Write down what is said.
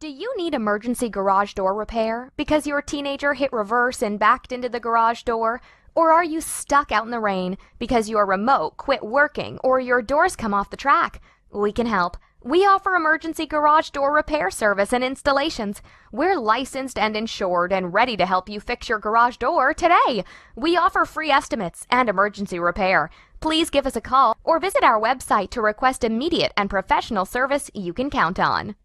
Do you need emergency garage door repair because your teenager hit reverse and backed into the garage door? Or are you stuck out in the rain because your remote quit working or your doors come off the track? We can help. We offer emergency garage door repair service and installations. We're licensed and insured and ready to help you fix your garage door today. We offer free estimates and emergency repair. Please give us a call or visit our website to request immediate and professional service you can count on.